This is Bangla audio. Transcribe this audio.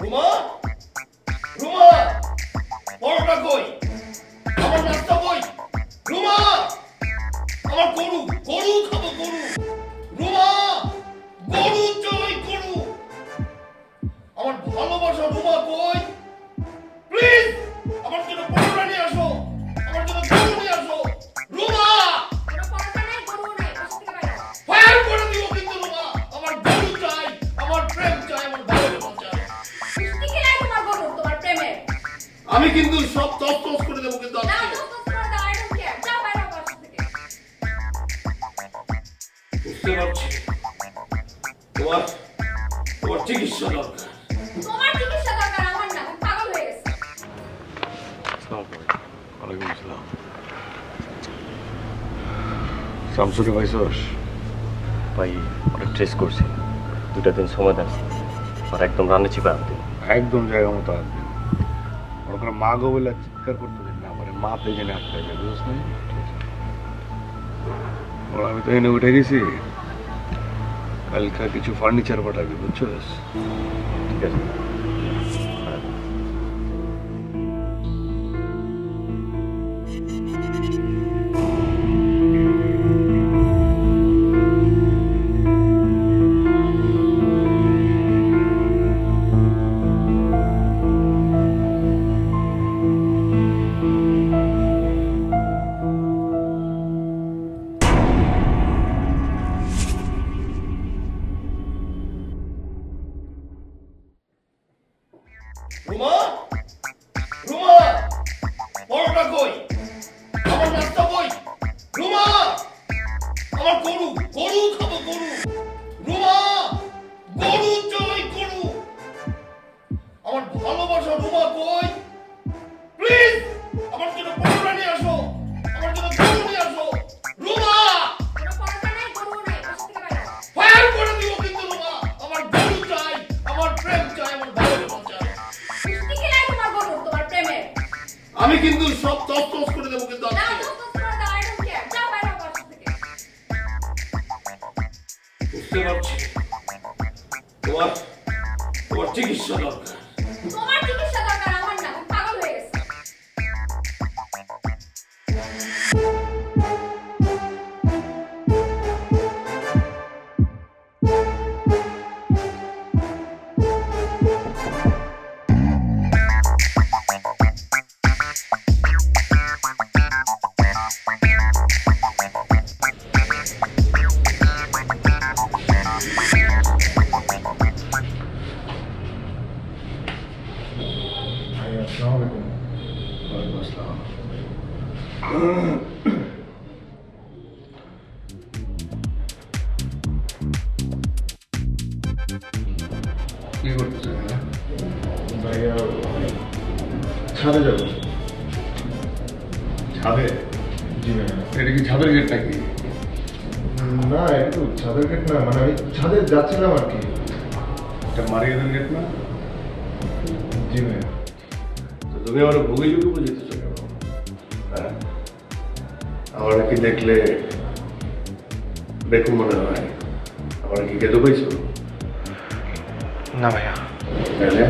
রুমা, রুমা, পরোটা কই? আমার নাস্তা কই? রুমা, আমার গরু, গরু খাবো গরু। রুমা, গরু চাই গরু। আমার ভালোবাসা রুমা কই? প্লিজ আমার জন্য পরোটা নিয়ে আসো, আমার জন্য গরু নিয়ে আসো। রুমা, কোনো পরোটা নাই, গরুও নাই, বাসা থেকে বাইরে হও। ফায়ার করে দিও কিন্তু রুমা। আমার গরু চাই, আমার প্রেম চাই, আমার ভালোবাসা চাই। মিষ্টি খেলাই তোমার গরু, তোমার প্রেমের। আমি কিন্তু সব তস তস করে দেবো কিন্তু না, আজকে। দোস্ত তোমার দাও, I don't care. যাও বাইরে হও বাসা থেকে। বুঝতে পারছি তোমার তোমার চিকিৎসা দরকার। তোমার চিকিৎসা দরকার, আমার না। তুমি পাগল হয়ে গেছো। ওয়ালাইকুম আসসালাম। শামসুরে ভাইসস ভাই অনেক ট্রেস করছি, 2টা দিন সময় দেন আর একদম রান্না চিপা দিন। একদম জায়গা মতো আসবে। ওখানে মা গো বলে চিৎকার করতে দিন না, পরে মা পেছনে আটকে যাবে, বুঝছ না? ওরা আমি তো এনে উঠে গেছি, কালকে কিছু ফার্নিচার পাঠাবি, বুঝছস? ঠিক আছে। রুমা, রুমা, পরোটা কই? আমার নাস্তা কই? রুমা, আমার গরু, গরু খাবো গরু। রুমা, গরু চাই গরু। আমার ভালোবাসা রুমা কই? প্লিজ আমার জন্য পরোটা নিয়ে আসো, আমার জন্য গরু নিয়ে আসো। রুমা, কোনো পরোটা নাই, গরুও নাই, বাসা থেকে বাইরে হও। ফায়ার করে দিও কিন্তু রুমা। আমার গরু চাই, আমার প্রেম চাই, আমার ভালোবাসা চাই। মিষ্টি খেলাই তোমার গরু, তোমার প্রেমের। আমি কিন্তু সব তস তস করে দেবো কিন্তু না, আজকে। দোস্ত তোমার দাও, I don't care. যাও বাইরে হও বাসা থেকে। বুঝতে পারছি তোমার তোমার চিকিৎসা দরকার। তোমার চিকিৎসা দরকার, আমার না। তুমি পাগল হয়ে গেছো। ওয়ালাইকুম আসসালাম। কি করতেছে এখানে? ভাইয়া ছাদে যাবো। ছাদে? জি ভাইয়া। এটা কি ছাদের গেট নাকি? না, একটু ছাদের গেট না, মানে আমি ছাদে যাচ্ছিলাম আর কি। এটা মারিয়াদের গেট না? জি ভাইয়া। তো তুমি আমার ভুগে যুগে বুঝেছো কেন? হ্যাঁ, আমার নাকি দেখলে বেকুম মনে হয়। আমার কি খেতে পাইছো? না ভাইয়া। তাহলে